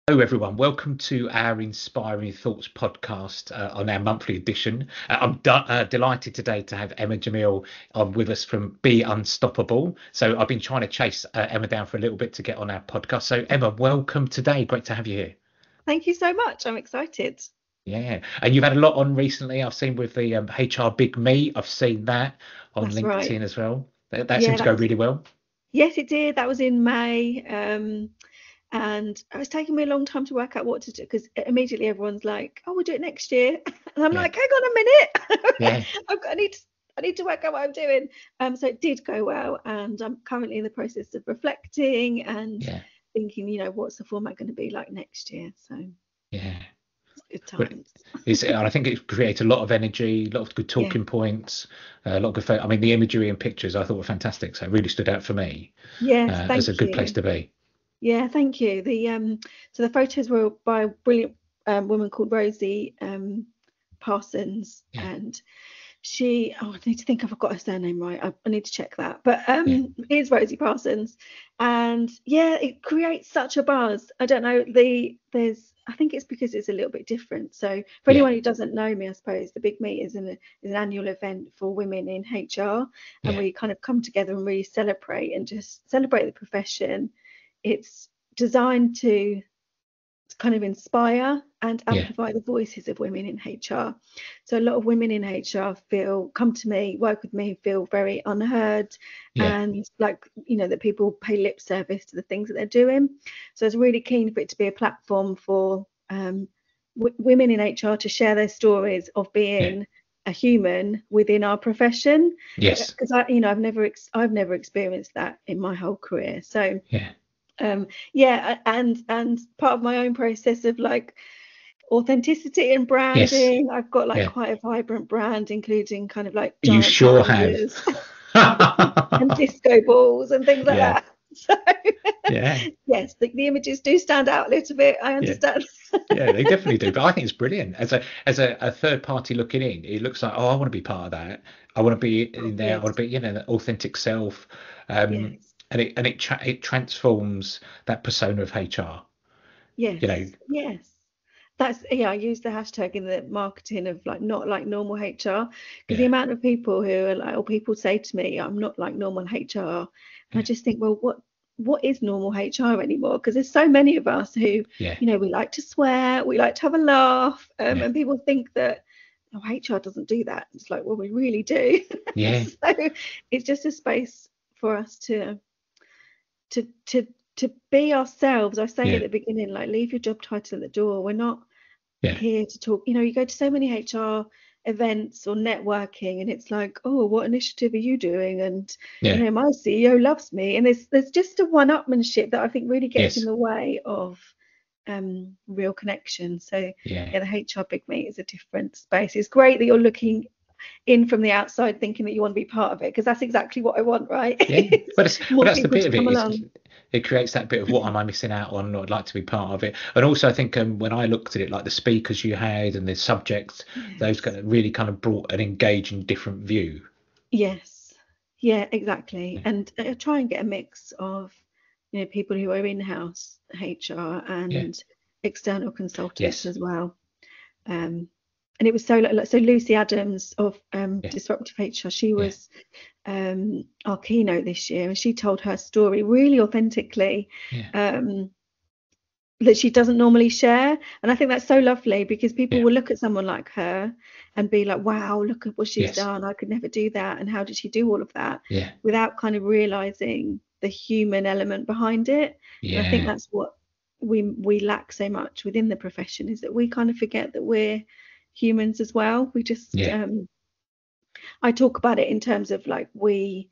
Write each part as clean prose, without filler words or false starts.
Hello, everyone. Welcome to our Inspiring Thoughts podcast on our monthly edition. I'm delighted today to have Emma Djemil on with us from Be Unstoppable. So I've been trying to chase Emma down for a little bit to get on our podcast. So Emma, welcome today. Great to have you here. Thank you so much. I'm excited. Yeah, and you've had a lot on recently. I've seen with the HR Big Me. I've seen that on That's right. LinkedIn as well. That Yeah, seemed to go really well. yes, it did. That was in May. And it was taking me a long time to work out what to do because immediately everyone's like, "Oh, we'll do it next year," and I'm Yeah, like, "Hang on a minute, yeah, I need to work out what I'm doing." So it did go well, and I'm currently in the process of reflecting and yeah, thinking, what's the format going to be like next year? So yeah. it's good But times. I think it creates a lot of energy, a lot of good Yeah, talking points, a lot of good. I mean, the imagery and pictures I thought were fantastic. So it really stood out for me yes, as a thank good place you. to be. Yeah, thank you. The photos were by a brilliant woman called Rosie Parsons, Yeah, and I need to think if I've got her surname right. I need to check that. But yeah, it is Rosie Parsons, and yeah, it creates such a buzz. I don't know. I think it's because it's a little bit different. So for yeah, anyone who doesn't know me, I suppose the Big Meet is an annual event for women in HR, and yeah, we kind of come together and really celebrate and just celebrate the profession. It's designed to kind of inspire and yeah, amplify the voices of women in HR. So a lot of women in HR come to me, work with me, feel very unheard, yeah, and like, that people pay lip service to the things that they're doing. So it's really keen for it to be a platform for women in HR to share their stories of yeah, being a human within our profession, yes, because I've never experienced that in my whole career. So yeah, yeah, and part of my own process of like authenticity and yes, branding, I've got like yeah. quite a vibrant brand, including kind of like You giant sure have. calendars and disco balls and things like Yeah, that. So yeah, yes, the images do stand out a little bit, I yeah. understand. Yeah, they definitely do. But I think it's brilliant. As a third party looking in, it looks like, oh, I want to be part of that. I want to be in there. I want Yes, to be, the authentic self. yes, And it transforms that persona of HR. You know, yes. That's, yeah, I use the hashtag in the marketing of like not like normal HR, because the yeah, amount of people who are like, or people say to me, I'm not like normal HR. And I yeah, just think, well, what is normal HR anymore? Because there's so many of us who, yeah, we like to swear, we like to have a laugh, yeah, and people think that, oh, HR doesn't do that. It's like, well, we really do. yeah, So it's just a space for us to to to be ourselves. I was saying at yeah, the beginning, like, leave your job title at the door. We're not yeah, here to talk. You go to so many HR events or networking, and it's like, oh, what initiative are you doing? And yeah, my CEO loves me. And there's just a one-upmanship that I think really gets in yes, the way of real connection. So yeah. yeah, the HR Big Meet is a different space. It's great that you're looking in from the outside thinking that you want to be part of it, because that's exactly what I want, right? Yeah, It's but more that's the people bit to of come it is along. it creates that bit of what am I missing out on? Or I'd like to be part of it. And also, I think when I looked at it, like the speakers you had and the subjects, those Yes. kind of really kind of brought an engaging, different view. Yes. Yeah, exactly. Yeah, And try and get a mix of, people who are in-house HR yeah, and external consultants yes, as well. Um, and it was so Lucy Adams of yeah, Disruptive HR, she yeah, was our keynote this year, and she told her story really authentically. yeah, Um, that she doesn't normally share. And I think that's so lovely, because people yeah, will look at someone like her and be like, wow, look at what she's yes, done. I could never do that. And how did she do all of that, yeah, without kind of realizing the human element behind it? And I think yeah, that's what we lack so much within the profession, is that we kind of forget that we're humans as well. We just yeah, I talk about it in terms of like, we're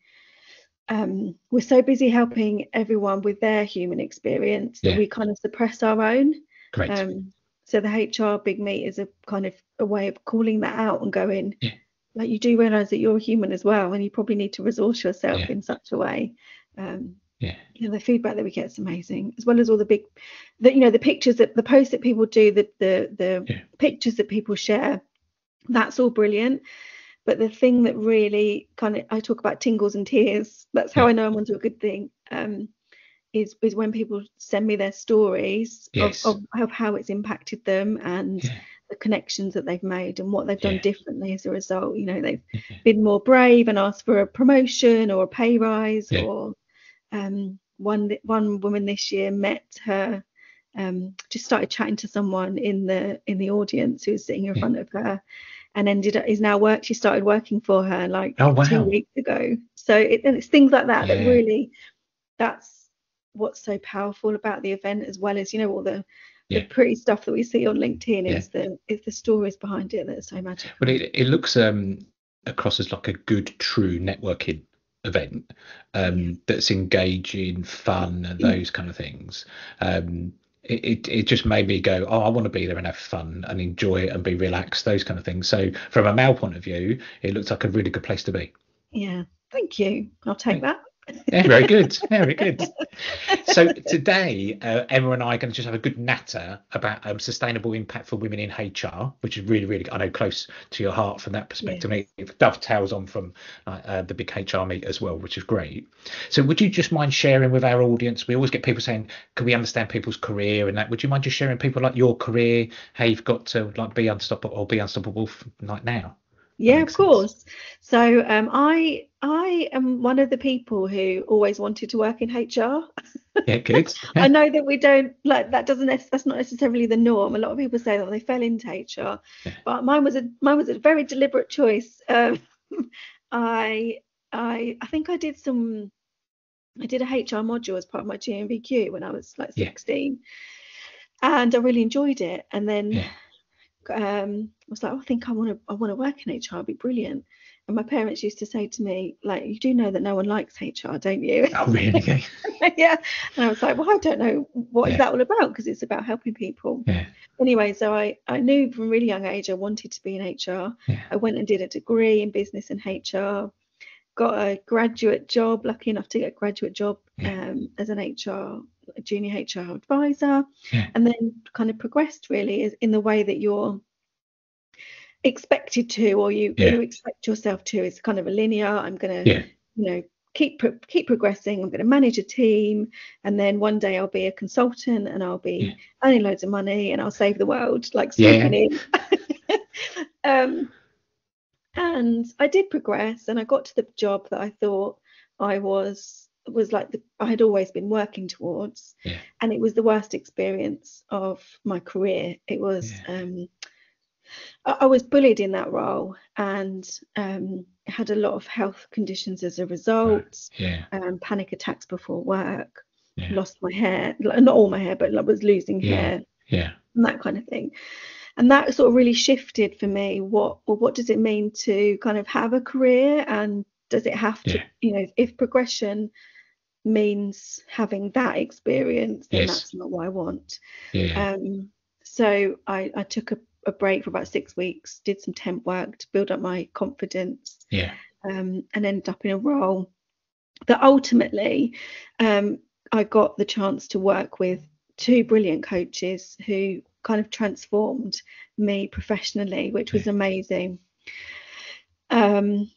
so busy helping everyone with their human experience that yeah. we kind of suppress our own. Great. So the HR Big Meet is a kind of a way of calling that out and going, Yeah, like, you do realize that you're a human as well, and you probably need to resource yourself yeah, in such a way. Um, yeah, the feedback that we get is amazing, as well as all the pictures, that the posts that people do, the yeah, pictures that people share. That's all brilliant. But the thing that really kind of, I talk about tingles and tears, that's how yeah, I know I'm onto a good thing, is when people send me their stories Yes. of how it's impacted them, and Yeah. the connections that they've made and what they've done Yeah. differently as a result. They've Yeah. been more brave and asked for a promotion or a pay rise, Yeah. or one woman this year met her, just started chatting to someone in the audience who was sitting in Yeah. front of her, and she started working for her like Oh, 2 weeks wow. ago. So it's things like that that Yeah. really, that's what's so powerful about the event, as well as all the Yeah. pretty stuff that we see on LinkedIn. Yeah. Is the stories behind it that are so But magical. it looks across as like a good, true networking event, Yeah. that's engaging, fun, and those kind of things. It just made me go, oh, I want to be there and have fun and enjoy it and be relaxed, those kind of things. So from a male point of view, it looks like a really good place to be. Yeah, thank you, I'll take that. Yeah, very good. Very good. So today, Emma and I are going to just have a good natter about sustainable impact for women in HR, which is really, really, I know, close to your heart from that perspective. Yes. And it dovetails on from the big HR meet as well, which is great. So would you just mind sharing with our audience? We always get people saying, can we understand people's career and that? Would you mind just sharing people like your career, how you've got to like be unstoppable or be unstoppable like now? That Yeah, of makes sense. course. So I am one of the people who always wanted to work in HR. Yeah, good. I know that we don't like that, that's not necessarily the norm. A lot of people say that they fell into HR, Yeah, but mine was a very deliberate choice. I I think I did a HR module as part of my GMVQ when I was like yeah, 16, and I really enjoyed it. And then yeah. I was like, oh, I think I want to work in HR. It'd be brilliant. And my parents used to say to me, like, you do know that no one likes HR, don't you? Oh, really? Okay. Yeah. And I was like, well, I don't know, what is Yeah, that all about? Because it's about helping people. yeah, Anyway, so I knew from a really young age I wanted to be in HR. yeah, I went and did a degree in business and HR, got a graduate job, lucky enough to get a graduate job yeah, as an a junior HR advisor, yeah, and then kind of progressed really in the way that you're expected to, or yeah, you expect yourself to. It's kind of a linear. I'm going to, yeah, keep progressing. I'm going to manage a team, and then one day I'll be a consultant, and I'll yeah, be earning loads of money, and I'll save the world, like yeah, swooping in. um, and I did progress, and I got to the job that I thought I was like I had always been working towards, yeah, and it was the worst experience of my career. It was yeah, I was bullied in that role, and had a lot of health conditions as a right, result. yeah, Panic attacks before work, yeah, lost my hair, not all my hair, but I was losing yeah, hair yeah, and that kind of thing. And that sort of really shifted for me. What does it mean to kind of have a career, and does it have to, yeah, if progression means having that experience, then yes, that's not what I want. yeah, So I took a break for about 6 weeks, did some temp work to build up my confidence, yeah, and ended up in a role that ultimately, I got the chance to work with two brilliant coaches who kind of transformed me professionally, which yeah, was amazing. Um,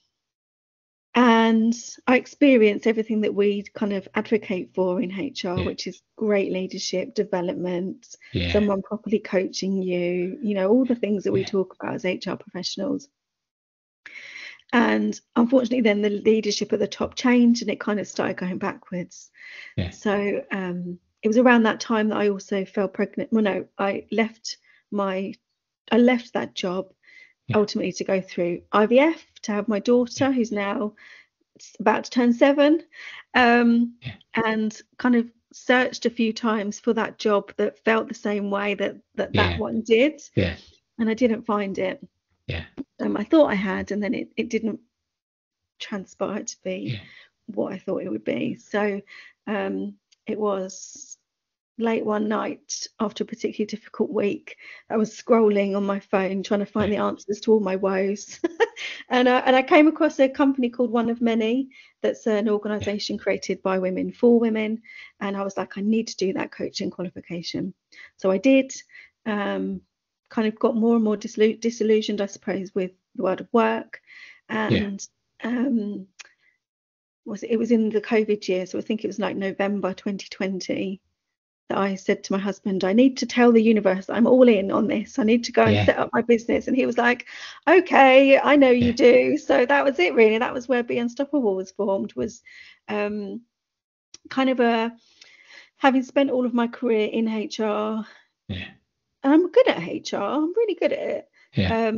and I experienced everything that we kind of advocate for in HR, yeah, which is great leadership, development, yeah, someone properly coaching you, all the things that we yeah, talk about as HR professionals. And unfortunately, then the leadership at the top changed, and it kind of started going backwards. yeah, So it was around that time that I also fell pregnant. Well, no, I left that job yeah, ultimately to go through IVF to have my yeah, daughter, who's now about to turn 7, yeah, and kind of searched a few times for that job that felt the same way that yeah, one did, yeah, and I didn't find it. yeah, I thought I had, and then it didn't transpire to be yeah, what I thought it would be. So it was late one night after a particularly difficult week. I was scrolling on my phone trying to find the answers to all my woes. And I came across a company called One of Many, that's an yeah, organisation created by women for women. And I was like, I need to do that coaching qualification. So I did. Kind of got more and more disillusioned, I suppose, with the world of work, yeah, and um, it was in the COVID year, so I think it was like November 2020, that I said to my husband, I need to tell the universe I'm all in on this. I need to go and Yeah. set up my business. And he was like, okay, I know you Yeah. do. So that was it, really. That was where Be Unstoppable was formed, was kind of having spent all of my career in HR. Yeah. And I'm good at HR. I'm really good at it. Yeah.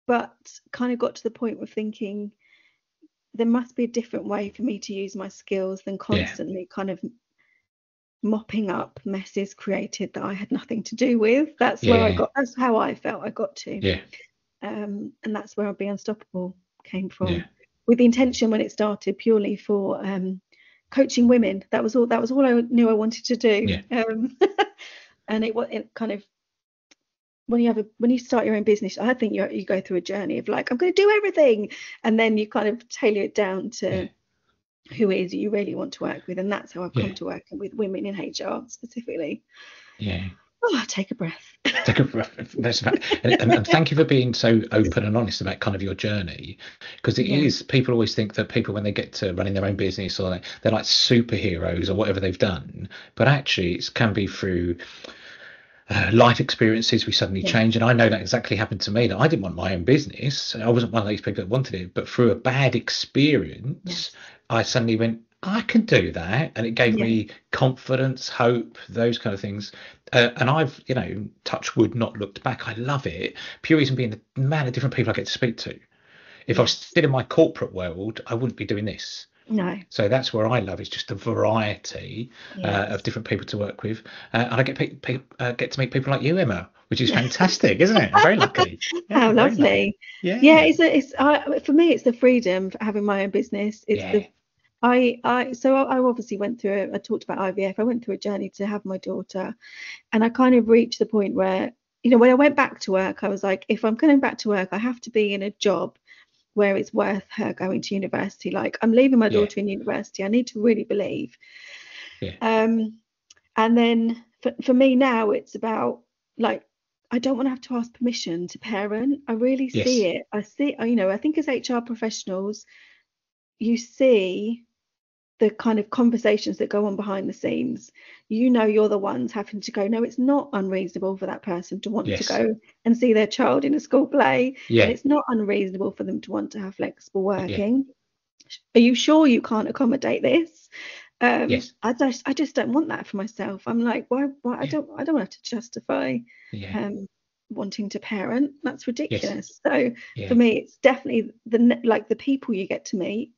But kind of got to the point of thinking there must be a different way for me to use my skills than Yeah. constantly kind of mopping up messes created that I had nothing to do with. That's Yeah. how I felt I got to. Yeah. And that's where Be Unstoppable came Yeah. from, with the intention when it started purely for coaching women. That was all I knew I wanted to do. Yeah. And it kind of, when you start your own business, I think you go through a journey of like, I'm going to do everything, and then you kind of tailor it down to who it is you really want to work with. And that's how I've Yeah. come to working with women in HR specifically. Yeah. Oh, take a breath. Take a breath. And thank you for being so open and honest about kind of your journey, because it is, people always think that people, when they get to running their own business, or they're like superheroes or whatever they've done, but actually it can be through life experiences we suddenly change. And I know that exactly happened to me, that I didn't want my own business. I wasn't one of these people that wanted it, but through a bad experience, I suddenly went, I can do that. And it gave me confidence, hope, those kind of things. And I've, touch wood, not looked back. I love it. Pure reason being the amount of different people I get to speak to. If I was still in my corporate world, I wouldn't be doing this. No. So that's where I love, is just the variety of different people to work with, and I get to meet people like you, Emma, which is fantastic, isn't it? I'm very lucky. Yeah, how lovely. Lucky. Yeah. It's for me, it's the freedom for having my own business. It's I obviously went through I talked about IVF. I went through a journey to have my daughter, and I kind of reached the point where, when I went back to work, I was like, if I'm going back to work, I have to be in a job where it's worth her going to university. Like, I'm leaving my daughter in university. I need to really believe. And then for me now, it's about, like, I don't want to have to ask permission to parent. I really see it. I think as HR professionals, you see the kind of conversations that go on behind the scenes. You're the ones having to go, no, it's not unreasonable for that person to want to go and see their child in a school play. And it's not unreasonable for them to want to have flexible working. Are you sure you can't accommodate this? I just don't want that for myself. I'm like, why I don't have to justify wanting to parent. That's ridiculous. So for me, it's definitely the people you get to meet.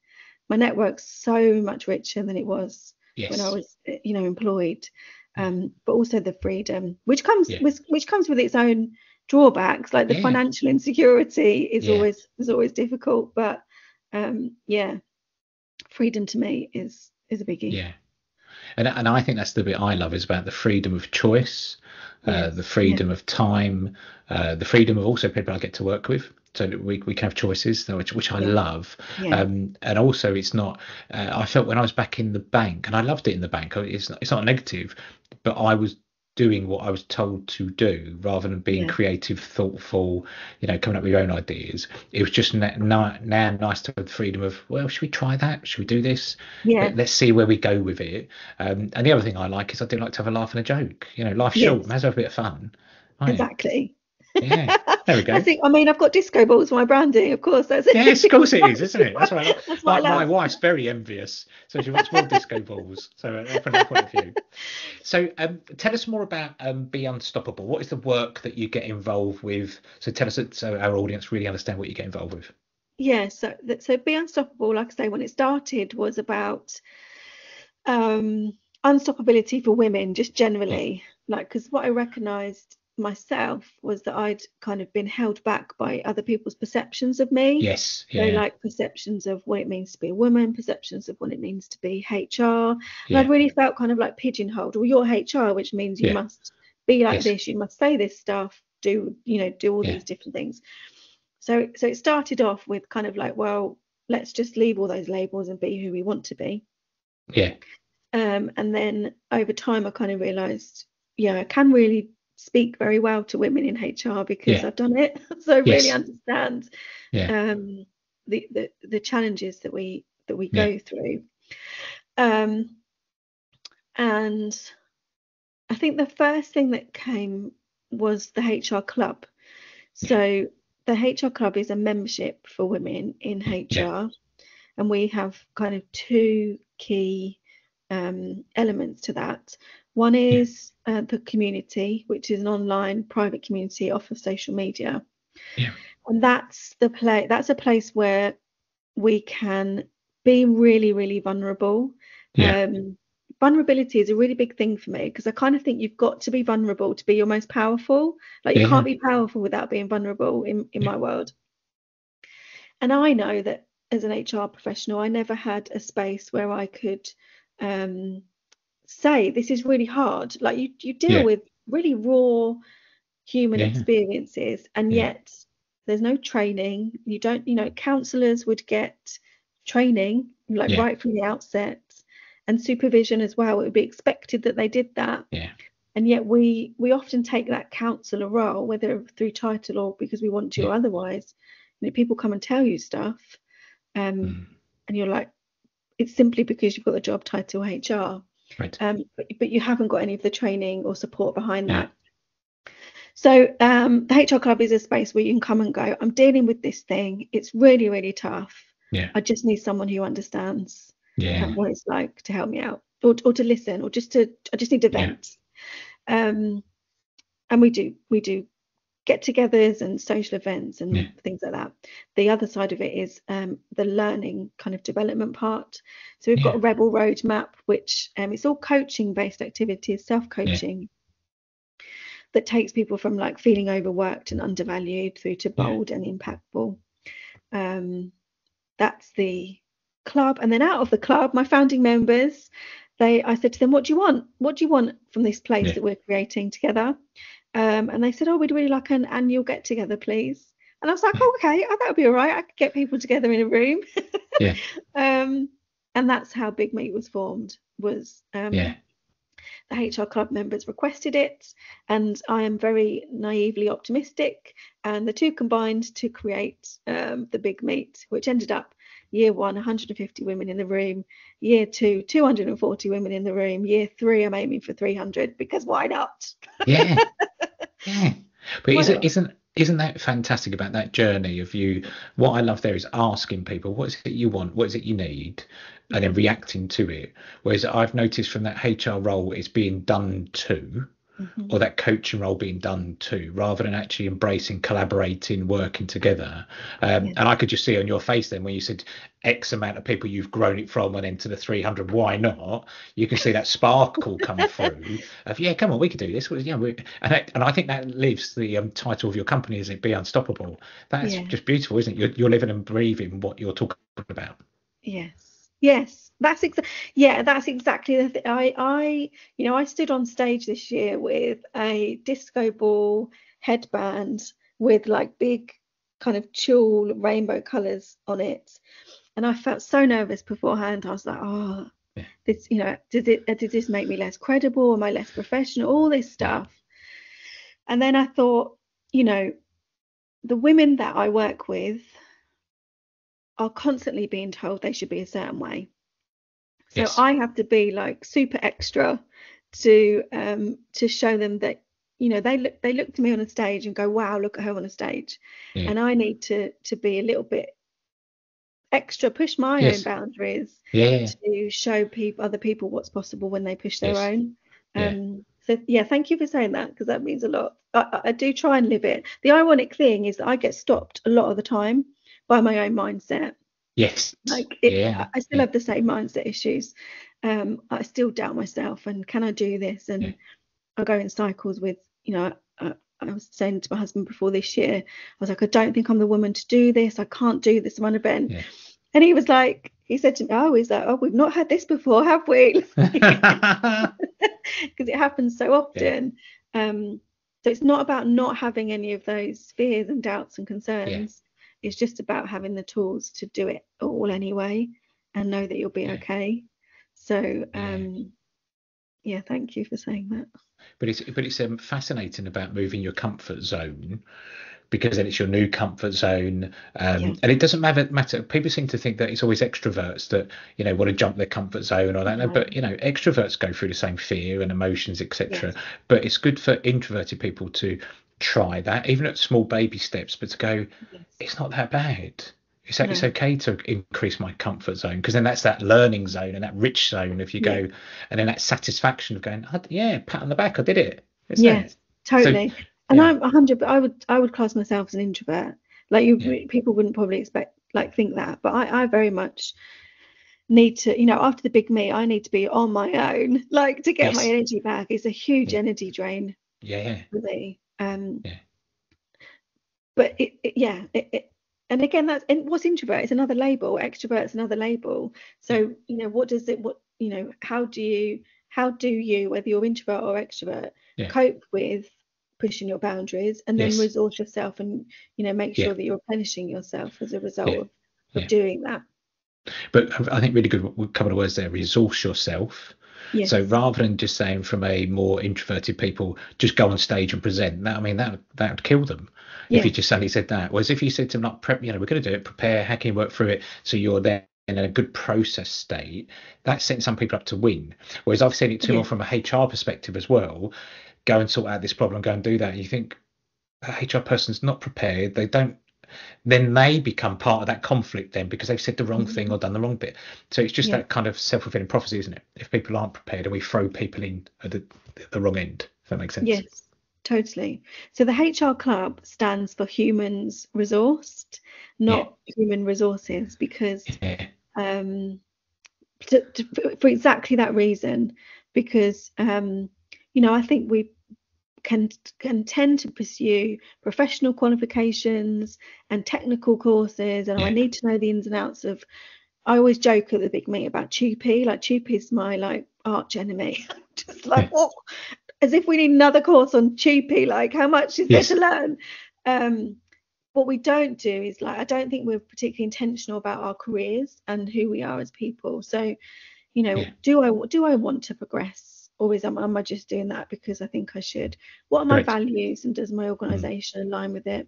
My network's so much richer than it was when I was, employed. But also the freedom, which comes with its own drawbacks, like the financial insecurity is always difficult. But freedom to me is a biggie. Yeah. And I think that's the bit I love, is about the freedom of choice, the freedom of time, the freedom of also people I get to work with. So that we can have choices, which I love. And also, it's not, I felt when I was back in the bank, and I loved it in the bank, it's not negative, but I was doing what I was told to do rather than being creative, thoughtful, coming up with your own ideas. It was just now nice to have the freedom of, well, should we try that? Should we do this? Let's see where we go with it. And the other thing I like is I do like to have a laugh and a joke. Life's short, might as well have a bit of fun. Right? Exactly. Yeah, there we go. I've got disco balls for my branding, of course. That's it. Yes, of course it is, isn't it? That's why my wife's very envious, so she wants more disco balls. So from that point of view. So tell us more about Be Unstoppable. What is the work that you get involved with? So tell us, so our audience really understand what you get involved with. Yeah, so Be Unstoppable, like I say, when it started, was about unstoppability for women, just generally. Because what I recognised myself was that I'd kind of been held back by other people's perceptions of me. So like perceptions of what it means to be a woman, perceptions of what it means to be HR. And I'd really felt kind of like pigeonholed. Well, you're HR, which means you must be like this, you must say this stuff, do all these different things. So it started off with kind of like, well, let's just leave all those labels and be who we want to be. And then over time I kind of realised, I can really speak very well to women in HR because I've done it. So I really understand the challenges that we that we Yeah. go through. And I think the first thing that came was the HR club. Yeah. So the HR club is a membership for women in Yeah. HR, and we have kind of two key elements to that. One Yeah. is the community, which is an online private community off of social media, Yeah. and that's the place. That's a place where we can be really, really vulnerable. Yeah. Vulnerability is a really big thing for me because I kind of think you've got to be vulnerable to be your most powerful. Like you Yeah. can't be powerful without being vulnerable in Yeah. my world. And I know that as an HR professional, I never had a space where I could say this is really hard. Like you deal Yeah. with really raw human Yeah. experiences, and Yeah. yet there's no training. You don't, counselors would get training like Yeah. right from the outset, and supervision as well. It would be expected that they did that. Yeah. And yet we often take that counsellor role, whether through title or because we want to Yeah. or otherwise. People come and tell you stuff, um, Mm. and you're like, it's simply because you've got the job title HR, Right. but you haven't got any of the training or support behind Yeah. that. So the HR club is a space where you can come and go, I'm dealing with this thing. It's really, really tough. Yeah. I just need someone who understands Yeah. what it's like to help me out, or to listen, or I just need to Yeah. vent. And we do get-togethers and social events Yeah. and things like that. The other side of it is the learning kind of development part. So we've got Yeah. a Rebel roadmap, which it's all coaching-based activities, Yeah. self-coaching, that takes people from like feeling overworked and undervalued through to Yeah. bold and impactful. That's the club. And then out of the club, my founding members, I said to them, what do you want? What do you want from this place Yeah. that we're creating together? And they said, oh, we'd really like an annual get together, please. And I was like, Yeah. oh, okay, that would be all right. I could get people together in a room. Yeah. And that's how Big Meet was formed, was Yeah. the HR club members requested it, and I am very naively optimistic. And the two combined to create the Big Meet, which ended up year one, 150 women in the room. Year two, 240 women in the room. Year three, I'm aiming for 300 because why not? Yeah. Yeah. But Why not? isn't that fantastic about that journey of you? What I love there is asking people, what is it you want? What is it you need? And then Yeah. reacting to it. Whereas I've noticed from that HR role, it's being done to, Mm-hmm. or that coaching role being done to, rather than actually embracing, collaborating, working together. Yeah. And I could just see on your face then when you said X amount of people you've grown it from and then to the 300, why not? You can see that sparkle come through of, yeah, come on, we could do this. Yeah, and I think that lives the title of your company, is it Be Unstoppable? That's Yeah. just beautiful, isn't it? You're living and breathing what you're talking about. Yes. Yes. That's exactly the thing. I stood on stage this year with a disco ball headband with like big kind of tulle rainbow colours on it. And I felt so nervous beforehand. I was like, oh, Yeah, this, did this make me less credible? Am I less professional? All this yeah, stuff. And then I thought, you know, the women that I work with are constantly being told they should be a certain way. So yes, I have to be like super extra to show them that, they look to me on a stage and go, wow, look at her on a stage. yeah, And I need to be a little bit extra, push my own yes, boundaries yeah, yeah, to show other people what's possible when they push their yes, own. yeah, So yeah, thank you for saying that, because that means a lot. I do try and live it. The ironic thing is that I get stopped a lot of the time by my own mindset. yes, Like yeah, I still yeah, have the same mindset issues. I still doubt myself, and can I do this? yeah, And I go in cycles with, I was saying to my husband before this year, I was like, I don't think I'm the woman to do this. I can't do this one event. yeah. And he said to me, oh, he's like, oh, we've not had this before, have we? Because it happens so Yeah, often. So it's not about not having any of those fears and doubts and yeah, concerns. It's just about having the tools to do it all anyway, and know that you'll be yeah, okay. So yeah. yeah, thank you for saying that. But it's fascinating about moving your comfort zone, because then it's your new comfort zone. Yeah. And it doesn't matter. People seem to think that it's always extroverts that, want to jump their comfort zone or that. No, No. but, extroverts go through the same fear and emotions, etc. Yes. But it's good for introverted people to try that, even at small baby steps, but to go, Yes. it's not that bad. It's No. okay to increase my comfort zone, because then that's that learning zone and that rich zone. If you Yeah. go, and then that satisfaction of going, yeah, pat on the back, I did it, isn't Yes, it? So totally. And yeah, I'm 100, but I would class myself as an introvert. Like yeah, people wouldn't probably think that, but I very much need to, after the big me, I need to be on my own, like to get my yes, energy back. It's a huge yeah, energy drain yeah, for me. yeah, But and again, and what's introvert is another label, extrovert's another label. yeah, So, how do you, whether you're introvert or extrovert, yeah, cope with pushing your boundaries and then yes, resource yourself and, make yeah, sure that you're replenishing yourself as a result yeah, of yeah. doing that. But I think really good, a couple of words there: resource yourself. So Yes. rather than just saying from a more introverted people, just go on stage and present, that, I mean, that would kill them if you Yes. just suddenly said that. Whereas if you said to them, like, prep, we're going to do it, prepare, how can you work through it, so you're there in a good process state, that sets some people up to win. Whereas I've seen it too more Yes. from a HR perspective as well. Go and sort out this problem, go and do that. And you think a HR person's not prepared. They don't, then they become part of that conflict then, because they've said the wrong thing Mhm. or done the wrong bit. So it's just Yeah. that kind of self-fulfilling prophecy, isn't it? If people aren't prepared and we throw people in at the wrong end, if that makes sense. Yes, totally. So the HR Club stands for Humans Resourced, Yeah, not Human Resources, because yeah, um, for exactly that reason, because I think we can tend to pursue professional qualifications and technical courses, and I yeah, need to know the ins and outs of. I always joke at the big meet about Tupi. Like Tupi is my arch enemy. Just yeah, like what, as if we need another course on Tupi. Like how much is there to yes, learn? Um, what we don't do is I don't think we're particularly intentional about our careers and who we are as people. So, yeah, do I want to progress, or am I just doing that because I think I should? What are my correct. values, and does my Mm, organisation align with it?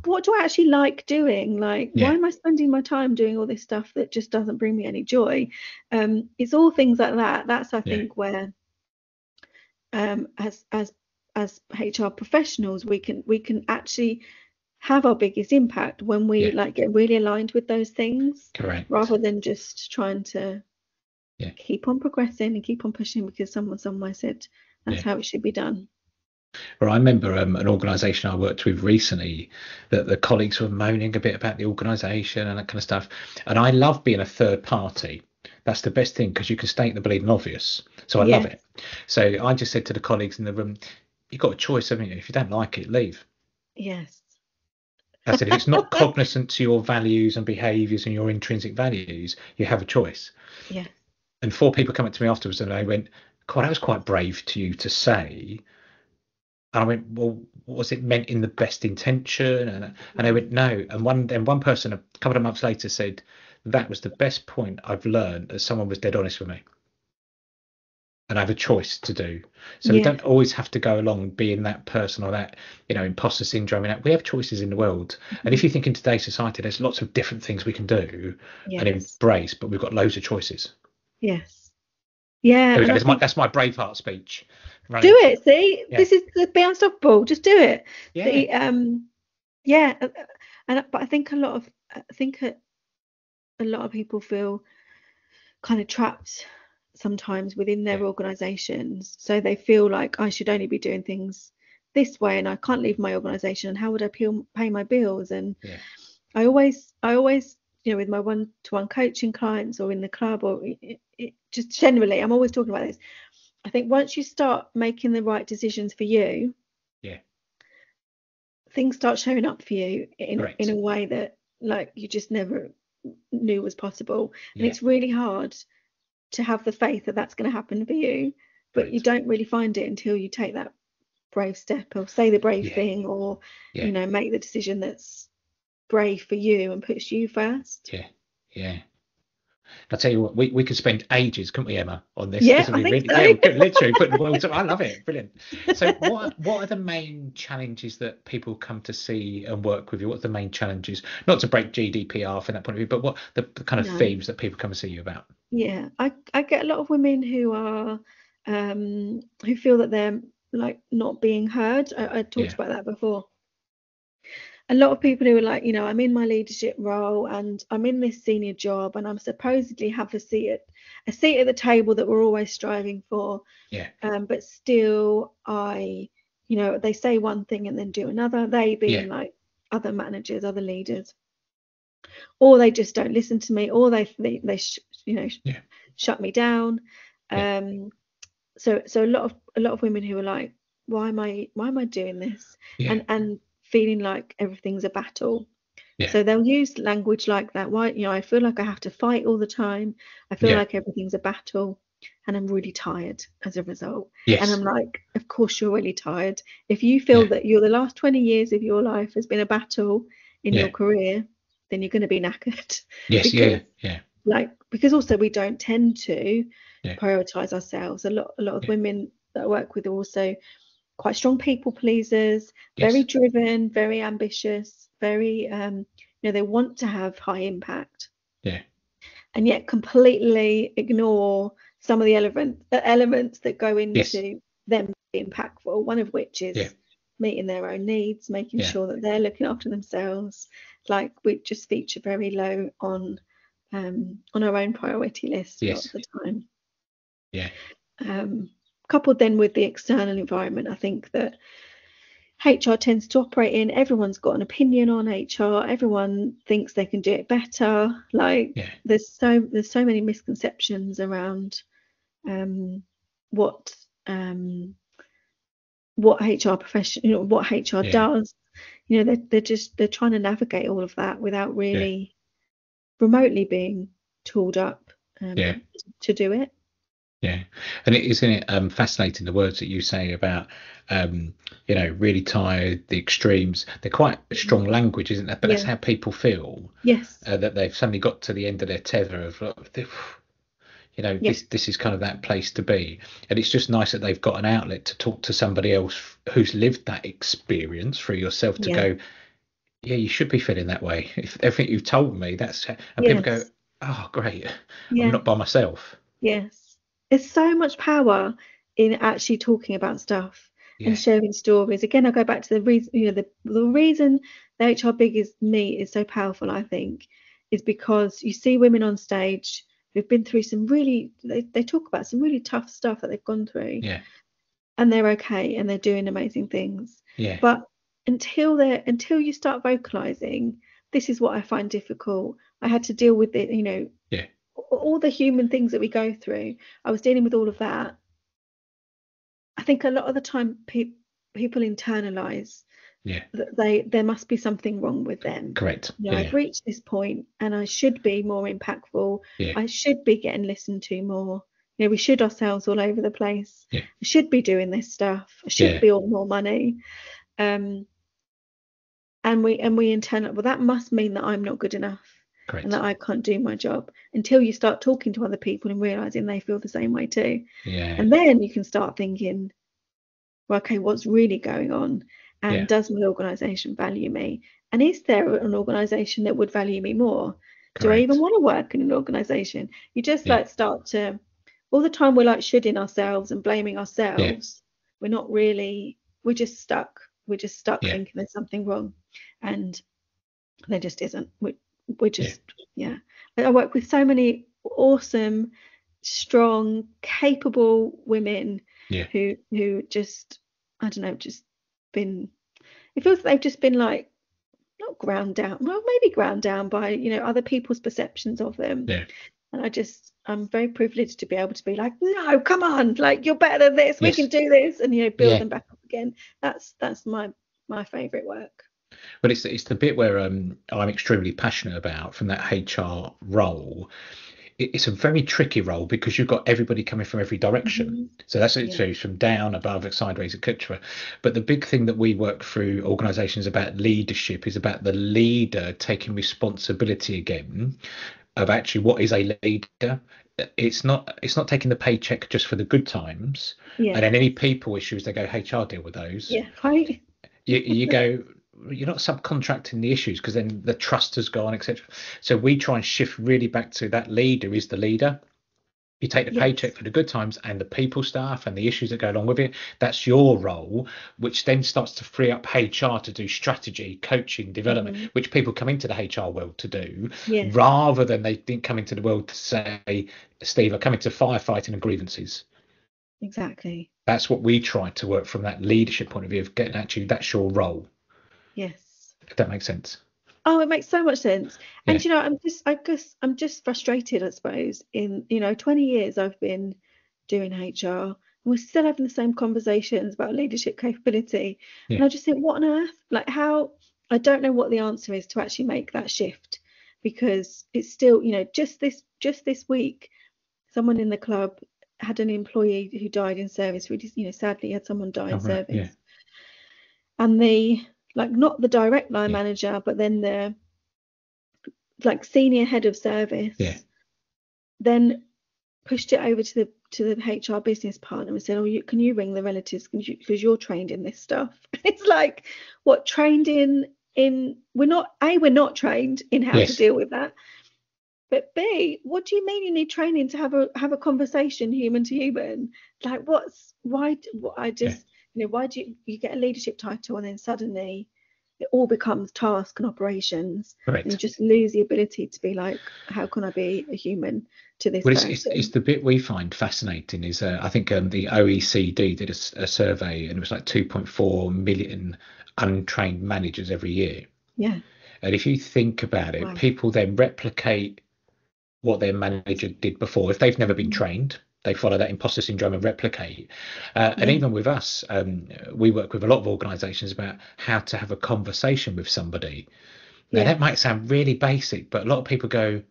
What do I actually like doing? Like, why yeah, am I spending my time doing all this stuff that just doesn't bring me any joy? It's all things like that. That's, I yeah, think, where as HR professionals, we can actually have our biggest impact when we yeah, get really aligned with those things, correct. rather than just trying to Yeah, keep on progressing and keep on pushing because someone somewhere said that's yeah. how it should be done. Well, I remember an organisation I worked with recently, that the colleagues were moaning a bit about the organisation and that kind of stuff. And I love being a third party. That's the best thing, because you can state the bleeding obvious. So I love Yes. it. So I just said to the colleagues in the room, you've got a choice, haven't you? If you don't like it, leave. Yes. I said, if it's not cognizant to your values and behaviours and your intrinsic values, you have a choice. Yes. And four people come up to me afterwards and they went, God, that was quite brave to you to say. And I went, well, was it meant in the best intention? And they Yes. went, no. And one person a couple of months later said, that was the best point I've learned, that someone was dead honest with me. And I have a choice to do. So we Yes. don't always have to go along being that person or that, imposter syndrome. We have choices in the world. And if Mhm. you think in today's society, there's lots of different things we can do and Yes. embrace, but we've got loads of choices. Yes. Yeah, There we and go. I think That's my Braveheart speech. do Running. it. See, Yeah. this is the be unstoppable. Just do it. Yeah. The yeah, but I think a lot of people feel kind of trapped sometimes within Yeah. their organizations. So they feel like I should only be doing things this way and I can't leave my organization, and how would I pay my bills? And Yeah. I always, with my one-to-one coaching clients or in the club or just generally, I'm always talking about this. I think once you start making the right decisions for you, Yeah. things start showing up for you in a Correct. way that you just never knew was possible. And Yeah. it's really hard to have the faith that that's going to happen for you, but you Correct. don't really find it until you take that brave step or say the brave Yeah. thing, or Yeah. make the decision that's brave for you and puts you first. Yeah. Yeah. I tell you what, we could spend ages, couldn't we, Emma, on this? Yeah, Because I we think really, so. yeah, we could literally put the world to. I love it, brilliant. So, what are the main challenges that people come to see and work with you? What's the main challenges? Not to break GDPR from that point of view, but what the kind of No. themes that people come and see you about? Yeah, I get a lot of women who are who feel that they're like not being heard. I talked Yeah, about that before. A lot of people who are like, I'm in my leadership role and I'm in this senior job and I'm supposedly have a seat at the table that we're always striving for. yeah, But still they say one thing and then do another. They yeah, being like other managers, other leaders, or they just don't listen to me, or they yeah, shut me down. yeah, Um, so a lot of women who are like, why am I doing this, yeah, and feeling like everything's a battle. yeah, So they'll use language like that. Why, I feel like I have to fight all the time. I feel yeah, like everything's a battle, and I'm really tired as a result. And I'm yes, like, of course you're really tired. If you feel yeah, that the last 20 years of your life has been a battle in your yeah, career, then you're going to be knackered yes, because yeah, yeah, because also we don't tend to yeah, prioritize ourselves. A lot of yeah, women that I work with are also quite strong people pleasers, very yes, driven, very ambitious, very they want to have high impact, yeah, and yet completely ignore some of the elements that go yes, into them being impactful. One of which yeah, is meeting their own needs, making yeah, sure that they're looking after themselves. Like we just feature very low on our own priority list a lot of yes, the time. yeah, Um, Coupled then with the external environment, I think that HR tends to operate in, everyone's got an opinion on HR, everyone thinks they can do it better. Like yeah, there's so many misconceptions around um, what what HR profession, what HR yeah, does. They're trying to navigate all of that without yeah, really remotely being tooled up yeah. to do it. Yeah, and isn't it fascinating the words that you say about really tired, the extremes. They're quite Mhm. strong language, isn't it? But that's Yeah. how people feel Yes. that they've suddenly got to the end of their tether of Yes. this is kind of that place to be, and it's just nice that they've got an outlet to talk to somebody else who's lived that experience through yourself to Yeah. go, yeah, you should be feeling that way. If everything you've told me, and people go, Yes. oh, great, I'm Yeah. not by myself. Yes. There's so much power in actually talking about stuff and Yeah, sharing stories. Again, I go back to the reason, the reason the HR Big is Me is so powerful, I think, is because you see women on stage who've been through they talk about some really tough stuff that they've gone through, yeah, and they're okay and they're doing amazing things. yeah, But until you start vocalizing, this is what I find difficult. I had to deal with it, yeah, all the human things that we go through. I was dealing with all of that. I think a lot of the time people internalize yeah. that there must be something wrong with them. Correct. I've Yeah, reached this point and I should be more impactful. yeah, I should be getting listened to more. We should ourselves all over the place. yeah, I should be doing this stuff. I should yeah. be on more money. Um, and we internal, well, that must mean that I'm not good enough and Correct. that I can't do my job, until you start talking to other people and realizing they feel the same way too. Yeah, And then you can start thinking, well, okay, what's really going on? And yeah. does my organization value me? And is there an organization that would value me more? Do I even Correct. want to work in an organization? You just Yeah, like start to, all the time we're like shoulding ourselves and blaming yeah, ourselves. We're not really, we're just stuck. We're just stuck yeah, thinking there's something wrong. And there just isn't. We're yeah, just, yeah. I work with so many awesome, strong, capable women yeah, who just, I don't know, just been, it feels like they've just been like not ground down, well, maybe ground down by, other people's perceptions of them. yeah. And I'm very privileged to be able to be like, no, come on, like you're better than this, we can Yes. do this, and build Yeah. them back up again. That's my favorite work. But it's the bit where I'm extremely passionate about from that HR role. It's a very tricky role because you've got everybody coming from every direction. Hmm. So that's it. Yeah. So it's from down, above, sideways, etc. But the big thing that we work through organisations about leadership is about the leader taking responsibility again, of actually what is a leader. It's not taking the paycheck just for the good times, Yeah. and then any people issues they go HR deal with those. Yeah. Right. You go, you're not subcontracting the issues because then the trust has gone, etc. So we try and shift really back to that leader is the leader. You take the paycheck Yes. for the good times and the people stuff and the issues that go along with it. That's your role, which then starts to free up HR to do strategy, coaching, development, Hmm. which people come into the HR world to do, Yeah. rather than they didn't come into the world to say, Steve, I come into firefighting and grievances. Exactly. That's what we try to work from that leadership point of view of getting actually that's your role. Yes. If that makes sense. Oh, it makes so much sense. Yeah, And I guess I'm just frustrated, I suppose. 20 years I've been doing HR, and we're still having the same conversations about leadership capability. yeah, And I just think, what on earth? Like how I don't know what the answer is to actually make that shift, because it's still, just this week, someone in the club had an employee who died in service. Really, sadly had someone die oh, in right, yeah, service. And the like not the direct line yeah, manager, but then the like senior head of yeah, service then pushed it over to the HR business partner and said, "Oh, can you ring the relatives because you're trained in this stuff?" It's like, what, trained in we're not trained in how to yes, deal with that. But B, what do you mean you need training to have a conversation human to human? Like, I yeah, just, why do you get a leadership title and then suddenly it all becomes task and operations, and you correct. just lose the ability to be like, how can I be a human to this Well, it's person? the bit we find fascinating is I think the OECD did a survey and it was like 2.4 million untrained managers every year. Yeah. And if you think about it, Wow. people then replicate what their manager did before. If they've never been Mhm. trained, they follow that imposter syndrome and replicate. And Yeah. even with us, we work with a lot of organisations about how to have a conversation with somebody. Now that might Yes. sound really basic, but a lot of people go,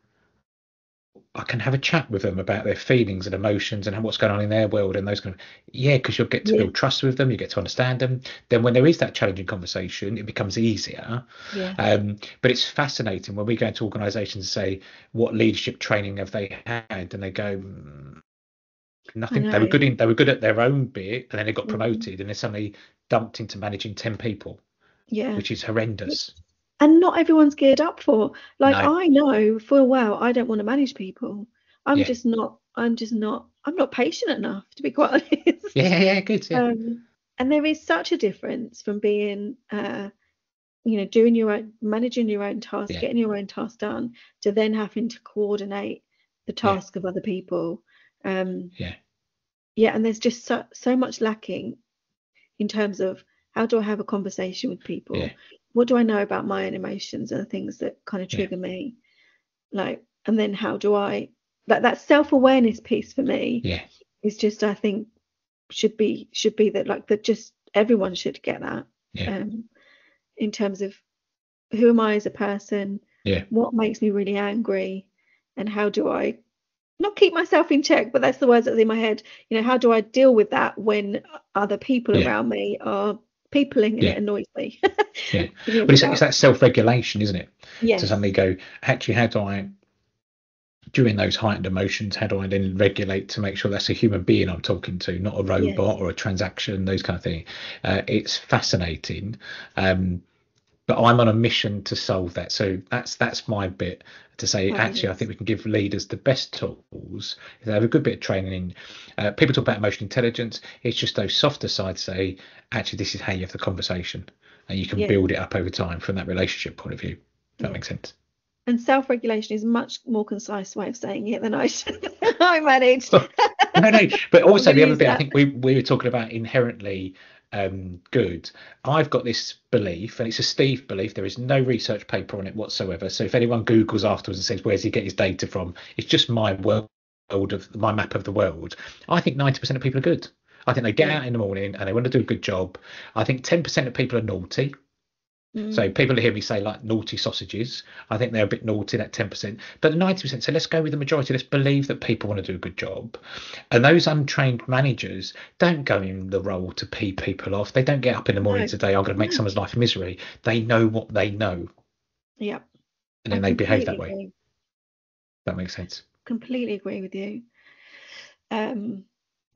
I can have a chat with them about their feelings and emotions and what's going on in their world and those kind of, yeah, because you'll get to Yeah. build trust with them, you get to understand them. Then when there is that challenging conversation, it becomes easier. Yeah. But it's fascinating when we go into organisations and say, what leadership training have they had? And they go, I nothing. know. They were good at their own bit, and then they got Mhm. promoted, and they're suddenly dumped into managing 10 people, Yeah. which is horrendous. And not everyone's geared up for. Like, No, I know full well I don't want to manage people. I'm yeah, just not. I'm not patient enough, to be quite honest. yeah, good, yeah, And there is such a difference from being, doing your own, managing your own tasks, yeah, getting your own tasks done, to then having to coordinate the yeah, task of other people. Um, yeah, yeah, and there's just so much lacking in terms of, how do I have a conversation with yeah, people? What do I know about my own emotions and the things that kind of yeah, trigger me? Like, and then how do I, that self-awareness piece for me yeah, is just, I think, should be that, like, that just everyone should get that. yeah, Um, in terms of, who am I as a person? yeah, What makes me really angry? And how do I not keep myself in check, but that's the words that's in my head. How do I deal with that when other people yeah, around me are peopling and yeah. it annoys me? Yeah, but it's Without, that self-regulation, isn't it? To yes, suddenly go, actually, how do I, during those heightened emotions, how do I then regulate to make sure that's a human being I'm talking to, not a robot yes, or a transaction, those kind of things. It's fascinating, um, but I'm on a mission to solve that. So that's my bit to say. Actually, I think fabulous. we can give leaders the best tools if they have a good bit of training. People talk about emotional intelligence. It's just those softer sides. Say, actually, this is how you have the conversation, and you can Yeah, build it up over time from that relationship point of view. If that yeah. makes sense. And self-regulation is much more concise way of saying it than I should. I managed. No, no, but I'm also going to the other use bit, I that. think we were talking about inherently good. I've got this belief, and it's a Steve belief. There is no research paper on it whatsoever. So if anyone Googles afterwards and says, "Where's he get his data from?" It's just my world of my map of the world. I think 90% of people are good. I think they get Yeah. out in the morning and they want to do a good job. I think 10% of people are naughty. So Mm, people hear me say like naughty sausages. I think they're a bit naughty, that 10%. But the 90%, so let's go with the majority. Let's believe that people want to do a good job. And those untrained managers don't go in the role to pee people off. They don't get up in the morning no, today, I'm going to make no. someone's life a misery. They know what they know. Yeah, And I then they behave completely that way. agree. That makes sense. Completely agree with you.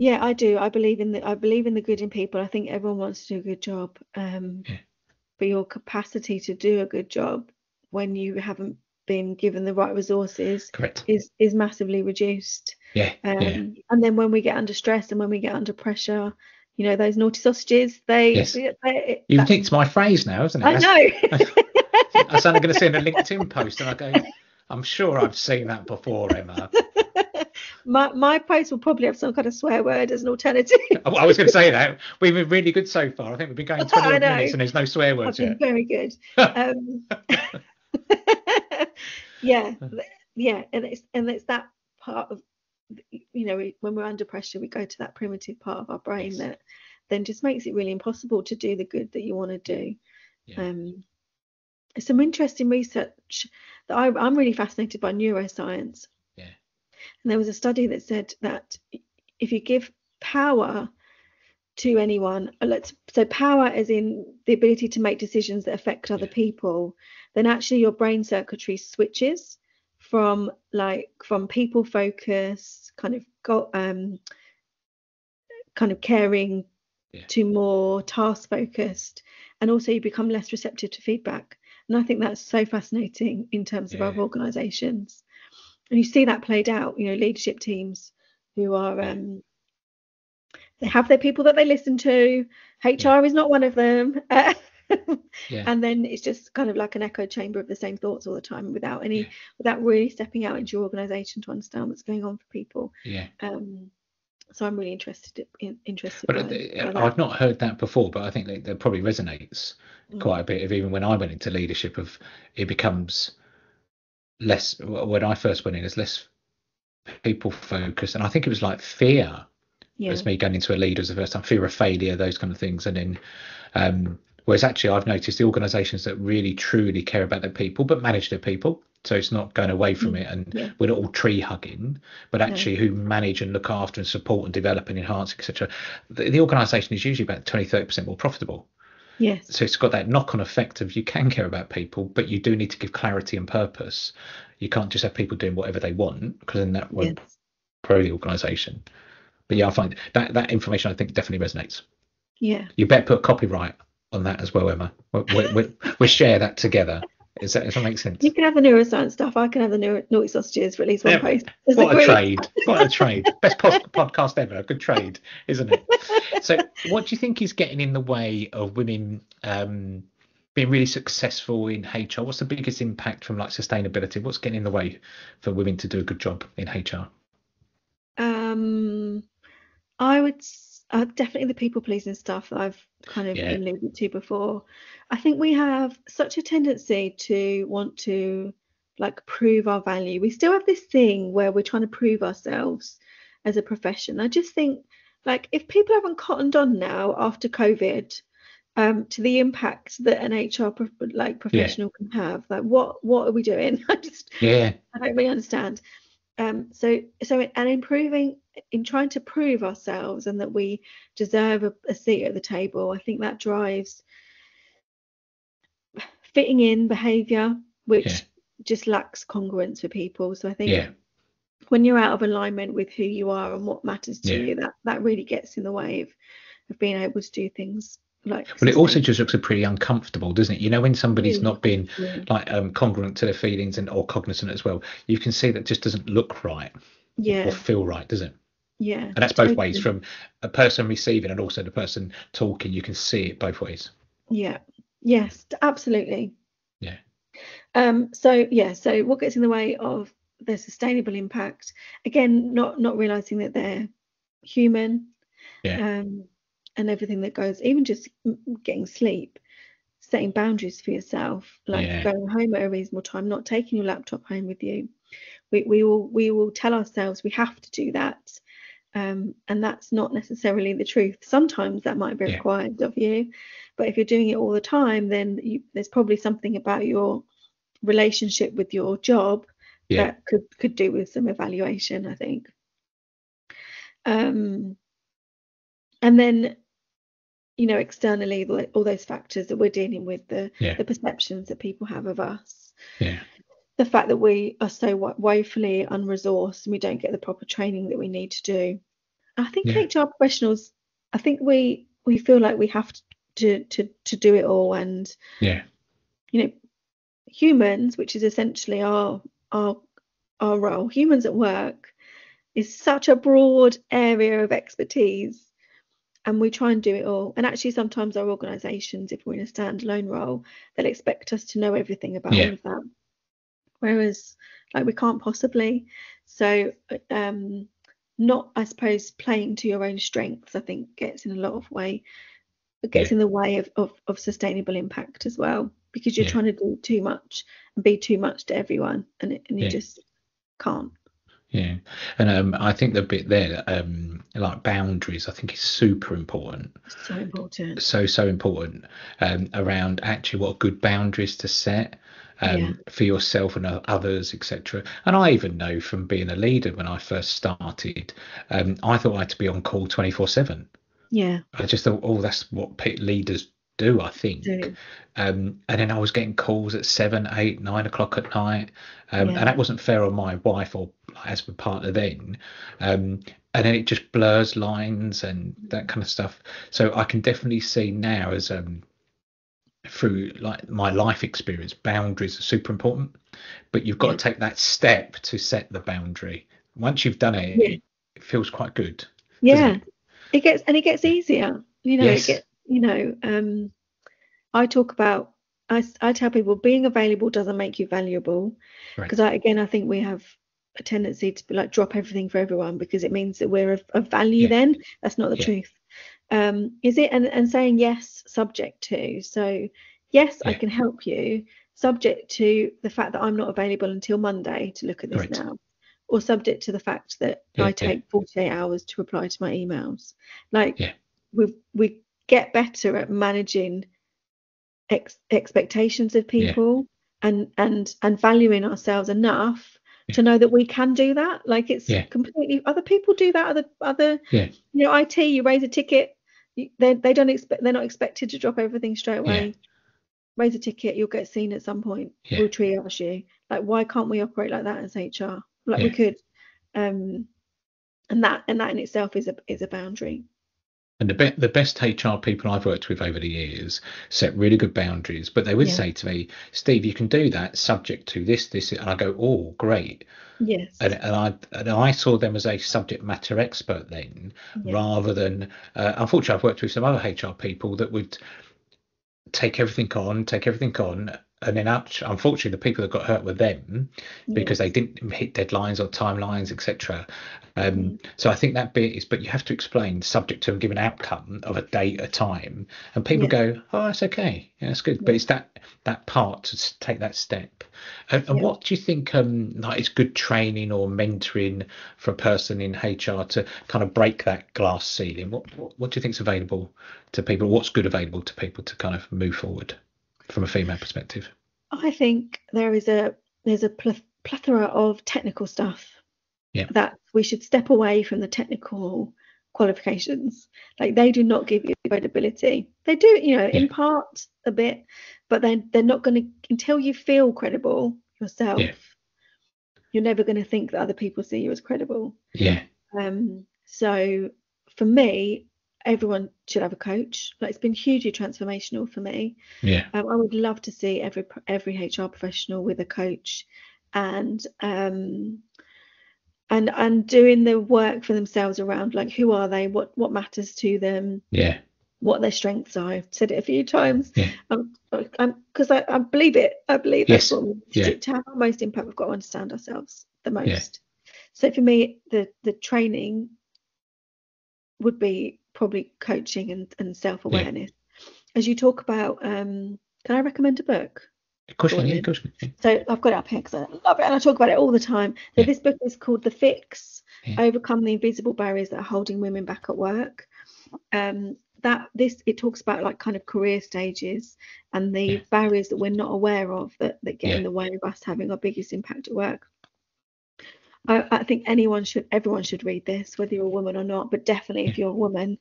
Yeah, I do. I believe in the good in people. I think everyone wants to do a good job. Yeah. But your capacity to do a good job when you haven't been given the right resources Correct. is massively reduced. Yeah. Yeah. And then when we get under stress and when we get under pressure, those naughty sausages, Yes. You've nicked my phrase now, isn't it? I know. I was only going to send a LinkedIn post, and I go, I'm sure I've seen that before, Emma. My post will probably have some kind of swear word as an alternative. I was going to say that. We've been really good so far. I think we've been going 20 I odd know. minutes and there's no swear I've words been yet. very good. Yeah, yeah, and it's that part of, when we're under pressure, we go to that primitive part of our brain Yes. that then just makes it really impossible to do the good that you want to do. Yeah. Some interesting research that I'm really fascinated by neuroscience. Yeah. And there was a study that said that if you give power to anyone, so power as in the ability to make decisions that affect other people, then actually your brain circuitry switches from people focused kind of caring to more task focused, and also you become less receptive to feedback. And I think that's so fascinating in terms of our organizations, and you see that played out, leadership teams who are they have their people that they listen to. HR is not one of them. And then it's just kind of like an echo chamber of the same thoughts all the time without really stepping out into your organization to understand what's going on for people. So I'm really interested But by that. I've not heard that before, but I think that probably resonates quite a bit. Of even when I went into leadership, of it becomes less. When I first went in, it's less people focused, and I think it was like fear. As me going into a leader as the first time, fear of failure, those kind of things, and then whereas actually I've noticed the organisations that really truly care about their people but manage their people, so it's not going away from it, and we're not all tree hugging, but actually who manage and look after and support and develop and enhance, etc. The organisation is usually about 20-30% more profitable. Yes. So it's got that knock-on effect of you can care about people, but you do need to give clarity and purpose. You can't just have people doing whatever they want, because then that won't grow the organisation. But yeah, I find that information, I think, definitely resonates. Yeah. You better put copyright on that as well, Emma. We'll share that together. Does that make sense? You can have the neuroscience stuff. I can have the naughty sausages for at least one post. What a trade. What a trade. Best podcast ever. A good trade, isn't it? So what do you think is getting in the way of women being really successful in HR? What's the biggest impact from like sustainability? What's getting in the way for women to do a good job in HR? I would definitely the people pleasing stuff that I've kind of alluded to before. I think we have such a tendency to want to like prove our value. We still have this thing where we're trying to prove ourselves as a profession. I just think like if people haven't cottoned on now after COVID to the impact that an HR professional can have, like what are we doing? I don't really understand. So and improving in trying to prove ourselves and that we deserve a seat at the table, I think that drives fitting in behavior, which just lacks congruence for people. So I think when you're out of alignment with who you are and what matters to you, that really gets in the way of being able to do things like. Well, it also just looks pretty uncomfortable, doesn't it? You know, when somebody's not being like congruent to their feelings or cognizant as well, you can see that just doesn't look right or feel right, does it? Yeah. And that's both ways, from a person receiving and also the person talking. You can see it both ways. Yeah. Yes, absolutely. Yeah. So what gets in the way of their sustainable impact? Again, not realizing that they're human. And everything that goes, even just getting sleep, setting boundaries for yourself, like going home at a reasonable time, not taking your laptop home with you. We will tell ourselves we have to do that, and that's not necessarily the truth. Sometimes that might be required of you, but if you're doing it all the time, then there's probably something about your relationship with your job that could do with some evaluation, I think. And then externally, all those factors that we're dealing with, the perceptions that people have of us. the fact that we are so woefully unresourced and we don't get the proper training that we need to do. I think Yeah. HR professionals, I think we feel like we have to do it all, and Yeah. you know, humans, which is essentially our role, humans at work, is such a broad area of expertise, and we try and do it all. And actually, sometimes our organisations, if we're in a standalone role, they'll expect us to know everything about all Yeah. of that, whereas like we can't possibly. So not, I suppose, playing to your own strengths, I think gets in a lot of way, it gets Yeah. in the way of sustainable impact as well, because you're Yeah. trying to do too much and be too much to everyone, and you Yeah. just can't. Yeah. And I think the bit there, like boundaries, I think is super important. So important. So important, around actually what good boundaries to set, Yeah. for yourself and others, etc. And I even know from being a leader when I first started, I thought I had to be on call 24/7. Yeah. I just thought, oh, that's what leaders do, I think. Do. And then I was getting calls at 7, 8, 9 o'clock at night, and Yeah. that wasn't fair on my wife or as my partner then. And then it just blurs lines and that kind of stuff. So I can definitely see now, as through like my life experience, boundaries are super important. But you've got Yeah. to take that step to set the boundary. Once you've done it, Yeah. it feels quite good, doesn't Yeah. it? It gets Yeah. easier. It Yes. gets, I talk about, I tell people being available doesn't make you valuable, because Correct. I think we have a tendency to be like drop everything for everyone because it means that we're of value. Yeah. Then that's not the Yeah. truth. Is it? And saying yes, subject to. So yes, I Yeah. can help you, subject to the fact that I'm not available until Monday to look at this Correct. now, or subject to the fact that I Yeah. Yeah. take 48 hours to reply to my emails. Like Yeah. we get better at managing expectations of Yeah. people, and valuing ourselves enough Yeah. to know that we can do that. Like it's Yeah. completely, other people do that, other Yeah. IT, you raise a ticket, they don't expect, they're not expected to drop everything straight Yeah. away. Raise a ticket, you'll get seen at some point, Yeah. we'll triage you. Like, why can't we operate like that as HR? Like we Yeah. could. Um and that in itself is a boundary. And the best HR people I've worked with over the years set really good boundaries, but they would Yeah. say to me, Steve, you can do that subject to this, and I go, oh, great. Yes. And I saw them as a subject matter expert then, Yeah. rather than, unfortunately, I've worked with some other HR people that would take everything on, and then unfortunately the people that got hurt were them because they Yes. didn't hit deadlines or timelines, etc. Mm. So I think that bit is, but you have to explain subject to a given outcome of a date, a time, and people Yeah. go, oh, that's okay, yeah, that's good. But Yeah. it's that part to take that step. And Yeah. what do you think, like, is good training or mentoring for a person in HR to kind of break that glass ceiling? What do you think is available to people? What's good available to people to kind of move forward from a female perspective? I think there's a plethora of technical stuff Yeah. that we should step away from, the technical qualifications. Like, they do not give you credibility. They do, Yeah. in part a bit, but then they're not going to, until you feel credible Yeah. yourself, you're never going to think that other people see you as credible. Yeah. So for me, everyone should have a coach. Like, it's been hugely transformational for me. Yeah. I would love to see every HR professional with a coach, and doing the work for themselves around, like, who are they, what matters to them, Yeah. what their strengths are. I've said it a few times. Yeah. Because I believe it. I believe that's Yes. what we need Yeah. to have our most impact. We've got to understand ourselves the Yeah. most. So for me, the training would be probably coaching and Yeah. self-awareness. As you talk about, can I recommend a book Of course for you can. Yeah. Of women? course you can. So I've got it up here because I love it and I talk about it all the time. So Yeah. this book is called The Fix: Yeah. Overcome the Invisible Barriers That Are Holding Women Back at Work. It talks about, like, kind of career stages and the Yeah. barriers that we're not aware of that get in Yeah. the way of us having our biggest impact at work. I think everyone should read this, whether you're a woman or not, but definitely Yeah. if you're a woman,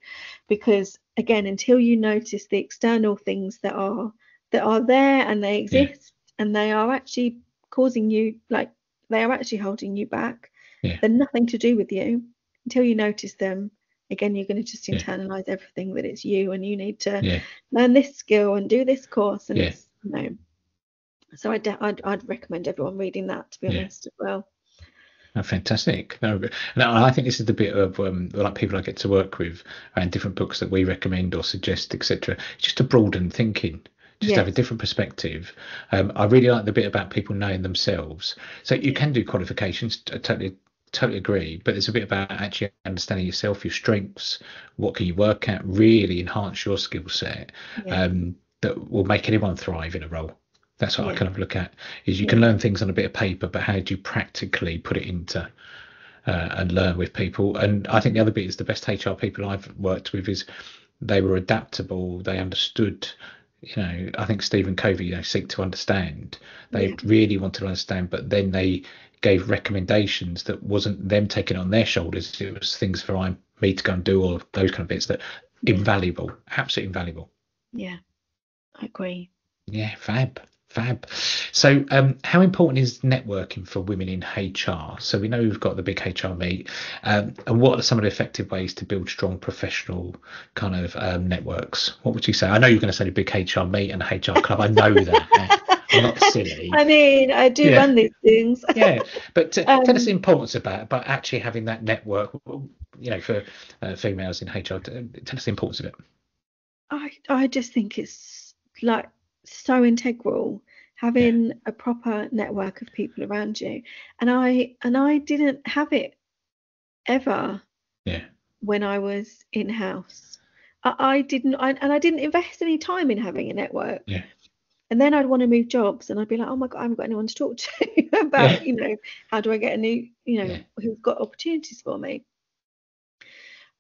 because again, until you notice the external things that are there and they Yeah. exist and they are actually causing you, like, they are actually holding you back. Yeah. They're nothing to do with you until you notice them. Again, you're going to just Yeah. internalize everything that it's you, and you need to Yeah. learn this skill and do this course, and Yeah. it's, so I'd recommend everyone reading that, to be Yeah. honest, as well. Oh, fantastic. No, I think this is the bit of like people I get to work with and different books that we recommend or suggest, etc. Just to broaden thinking, just to have a Yes. different perspective. I really like the bit about people knowing themselves. So you Yeah. can do qualifications. Totally agree. But there's a bit about actually understanding yourself, your strengths, what can you work at, really enhance your skill set. Yeah. That will make anyone thrive in a role. That's what I Yeah. kind of look at. Is you can Yeah. learn things on a bit of paper, but how do you practically put it into and learn with people? And I think the other bit is the best HR people I've worked with is they were adaptable. They understood. I think Stephen Covey, seek to understand. They Yeah. really wanted to understand, but then they gave recommendations that wasn't them taking it on their shoulders. It was things for me to go and do, or those kind of bits that Yeah. invaluable, absolutely invaluable. Yeah. I agree. Yeah, fab. Fab. So, how important is networking for women in HR? So we know we've got the big HR meet, and what are some of the effective ways to build strong professional kind of networks? What would you say? I know you're going to say the big HR meet and the HR club. I know that. I'm not silly. I mean, I do Yeah, run these things. yeah. But tell us the um, importance about actually having that network. For females in HR. Tell us the importance of it. I just think it's, like, so integral, Yeah, having a proper network of people around you. And I didn't have it ever yeah, when I was in house. I didn't invest any time in having a network. yeah, And then I'd want to move jobs, and I'd be like, oh my God, I haven't got anyone to talk to yeah, about, how do I get a new, yeah, who's got opportunities for me.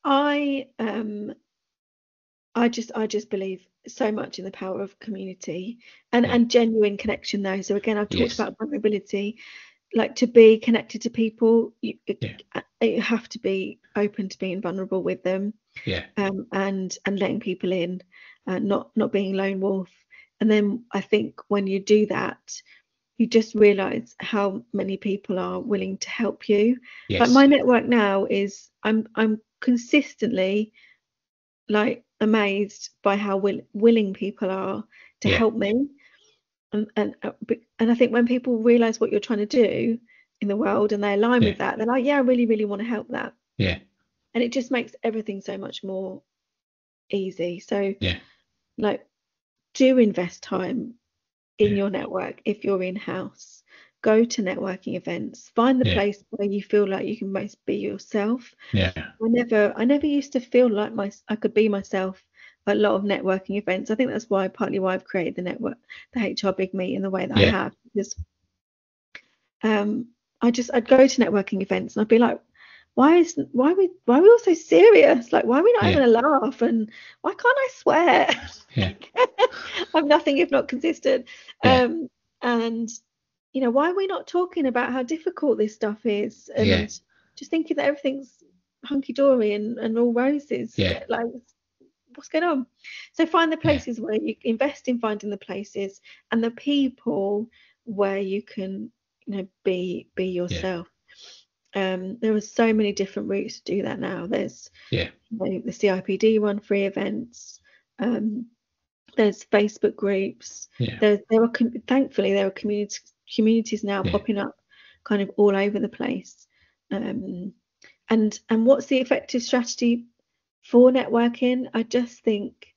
I um I just believe so much in the power of community and yeah. genuine connection, though. So again, I've talked Yes. about vulnerability, like, to be connected to people, Yeah, you have to be open to being vulnerable with them, yeah, and letting people in, not being a lone wolf. And then I think when you do that, you just realize how many people are willing to help you. Like, yes, my network now is, I'm consistently, like, amazed by how willing people are to yeah, help me. And I think when people realize what you're trying to do in the world and they align yeah, with that, they're like, yeah, I really, really want to help that. yeah, And it just makes everything so much more easy. So, yeah, like, do invest time in yeah, your network. If you're in house, go to networking events, find the yeah, place where you feel like you can most be yourself. yeah, I never used to feel like I could be myself at a lot of networking events. I think that's partly why I've created the HR Big Meet in the way that I yeah, have, because um I'd go to networking events and I'd be like, why are we all so serious? Like, why are we not yeah, having a laugh? And why can't I swear? yeah, I'm nothing if not consistent. yeah, And why are we not talking about how difficult this stuff is, yeah, and just thinking that everything's hunky dory and all roses? yeah, Like, what's going on? So find the yeah, places where you invest in finding the places and the people where you can, be yeah, yourself. There are so many different routes to do that now. There's, yeah, the CIPD run free events. There's Facebook groups. yeah, Thankfully there are communities now yeah, popping up kind of all over the place. And what's the effective strategy for networking? I just think,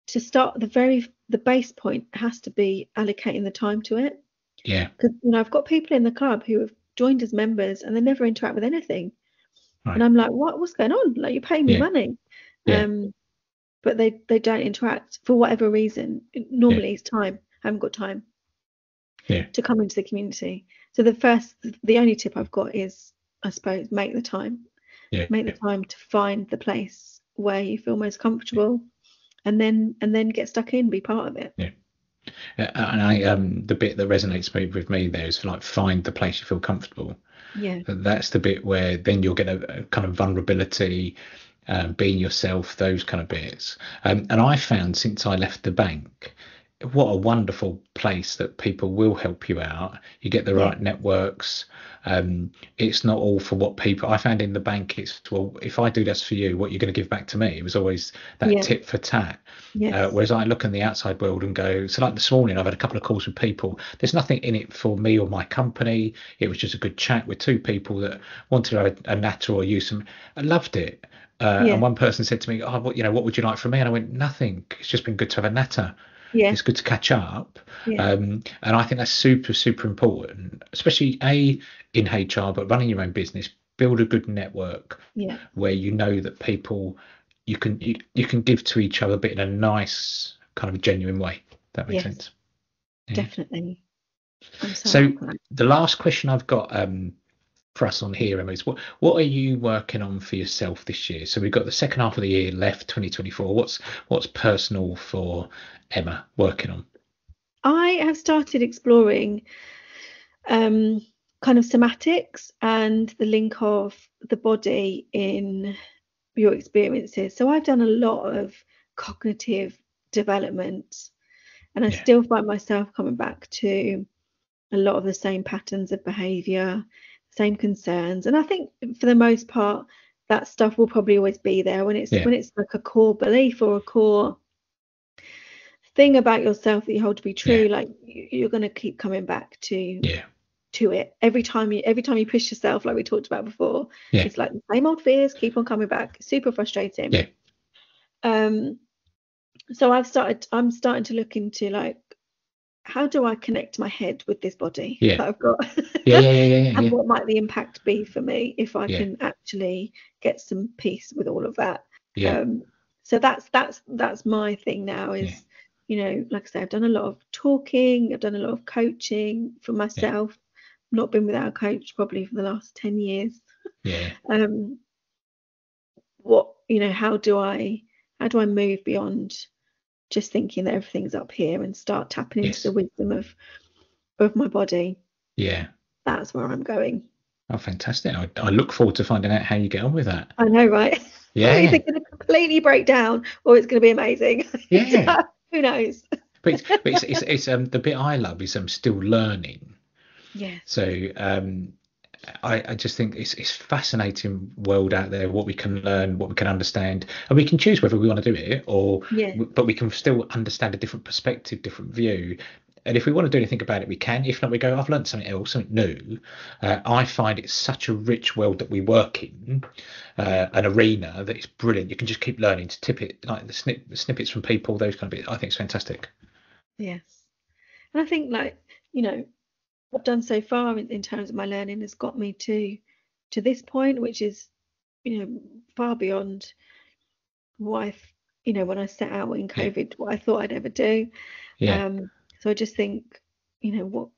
to start, the base point has to be allocating the time to it. yeah, Because I've got people in the club who have joined as members and they never interact with anything, and right, I'm like, what's going on? Like, you're paying me yeah, money. yeah, But they don't interact for whatever reason. yeah, Normally it's time. I haven't got time yeah, to come into the community. So the only tip I've got is, I suppose, make the time. yeah, Make the time to find the place where you feel most comfortable, and then get stuck in, be part of it. yeah. And the bit that resonates with me there is like find the place you feel comfortable. Yeah. That's the bit where then you'll get a kind of vulnerability, being yourself, those kind of bits. And I found since I left the bank, what a wonderful place that people will help you out. You get the Yeah, right networks. It's not all for what people I found in the bank. It's, well, if I do this for you, what you're going to give back to me. It was always that yeah, tit for tat. yes, Whereas I look in the outside world and go, so like this morning, I've had a couple of calls with people. There's nothing in it for me or my company. It was just a good chat with two people that wanted a natter or use some. I loved it. And yeah, one person said to me, "Oh, what would you like from me?" And I went, "Nothing. It's just been good to have a natter. yeah, It's good to catch up." yeah, And I think that's super, super important, especially in HR, but running your own business. Build a good network yeah, where you know that people you can give to each other, but in a nice kind of genuine way. That makes yes, sense. Yeah. definitely. I'm so So up for that. the last question I've got for us on here, Emma, is what are you working on for yourself this year? So we've got the second half of the year left, 2024. What's personal for Emma working on? I have started exploring um, kind of somatics and the link of the body in your experiences. So I've done a lot of cognitive development, and I Yeah, still find myself coming back to a lot of the same patterns of behavior, same concerns. And I think for the most part, that stuff will probably always be there yeah, when it's like a core belief or a core thing about yourself that you hold to be yeah, true. Like you're going to keep coming back yeah, to it every time you push yourself, like we talked about before. yeah, It's like the same old fears keep on coming back. Super frustrating. yeah, um so I'm starting to look into like, how do I connect my head with this body yeah, that I've got? yeah, yeah, yeah, yeah, And yeah, what might the impact be for me if I yeah, can actually get some peace with all of that? yeah, um so that's my thing now yeah, is, like I said, I've done a lot of talking, I've done a lot of coaching for yeah, myself. Not been without a coach probably for the last 10 years. yeah, um how do I move beyond just thinking that everything's up here and start tapping into the yes, wisdom of my body? yeah. That's where I'm going. Oh, fantastic. I look forward to finding out how you get on with that. I know, right? I'm Yeah, either going to completely break down or it's going to be amazing. yeah. Who knows? But it's the bit I love is I'm still learning. Yes. So I just think it's fascinating world out there, what we can learn, what we can understand, and we can choose whether we want to do it or, Yeah. but we can still understand a different perspective, different view. And if we want to do anything about it, we can. If not, we go, I've learned something else, something new. I find it's such a rich world that we work in, Yeah. an arena that is brilliant. You can just keep learning to tip it, like the snippets from people, those kind of bits. I think it's fantastic. Yes. And I think, like, you know, what I've done so far in terms of my learning has got me to this point, which is, far beyond what when I set out in Yeah, COVID, what I thought I'd ever do. yeah, Um, so I just think, what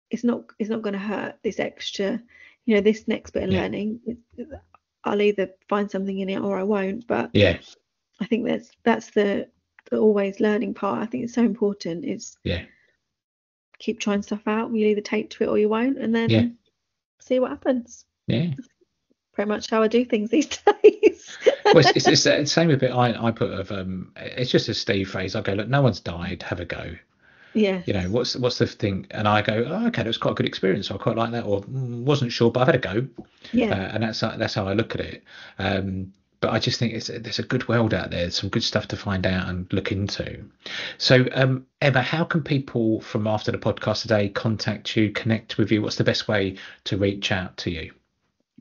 it's not going to hurt this extra, this next bit of yeah, learning. I'll either find something in it or I won't. But yeah, I think that's the always learning part. I think it's so important is yeah, keep trying stuff out. You'll either take to it or you won't, and yeah, then see what happens. yeah. Pretty much how I do things these days. Well, it's the same with it. I put of it's just a Steve phrase. I go, look, no one's died. Have a go. Yes. What's the thing? And I go, oh, okay, that was quite a good experience. I quite like that, or wasn't sure, but I've had a go. Yeah. And that's how I look at it. But I just think there's a good world out there, some good stuff to find out and look into. So, Emma, how can people from after the podcast today contact you, connect with you? What's the best way to reach out to you?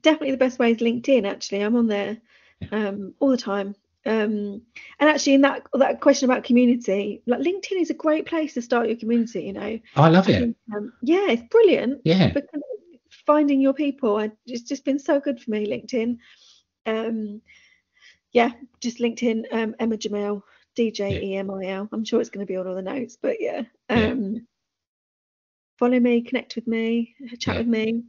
Definitely the best way is LinkedIn. Actually, I'm on there Yeah. all the time. And actually, in that question about community, like LinkedIn is a great place to start your community. I love I it. think, yeah, it's brilliant. Yeah, But finding your people, it's just been so good for me. LinkedIn, um, yeah, just LinkedIn, Emma Djemil, yeah, DJEMIL. I'm sure it's going to be on all the notes, but yeah, yeah, follow me, connect with me, chat yeah, with me,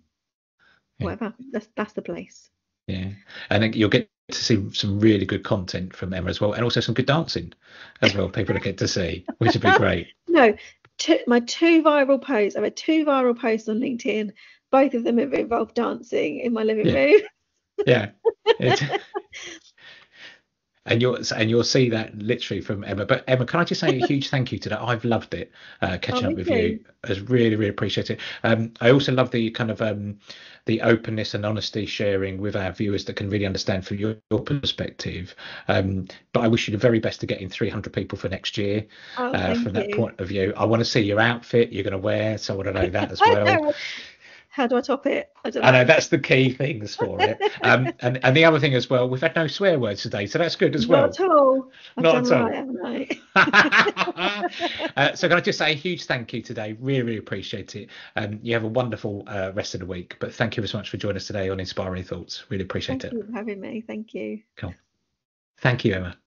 yeah. whatever. That's the place. Yeah, and then you'll get to see some really good content from Emma as well, and also some good dancing as well. People to get to see, which would be great. No, my two viral posts. I've had two viral posts on LinkedIn. Both of them have involved dancing in my living Yeah, room. yeah. It, and you'll see that literally from Emma. But Emma, can I just say a huge thank you to that? I've loved it Oh, catching up me with you. too. I really, really appreciate it. I also love the kind of the openness and honesty sharing with our viewers that can really understand from your perspective. But I wish you the very best to getting 300 people for next year. Oh, thank From that you. point of view, I want to see your outfit you're going to wear, so I want to know that as I well. know. How do I top it? I don't I know know. that's the key things for it. And the other thing as well, we've had no swear words today, so that's good as Not well. at all. I've Not done at right, all. haven't I? So can I just say a huge thank you today? Really, really appreciate it. You have a wonderful rest of the week. But thank you so much for joining us today on Inspiring Thoughts. Really appreciate Thank it. you for having me. Thank you. Cool. Thank you, Emma.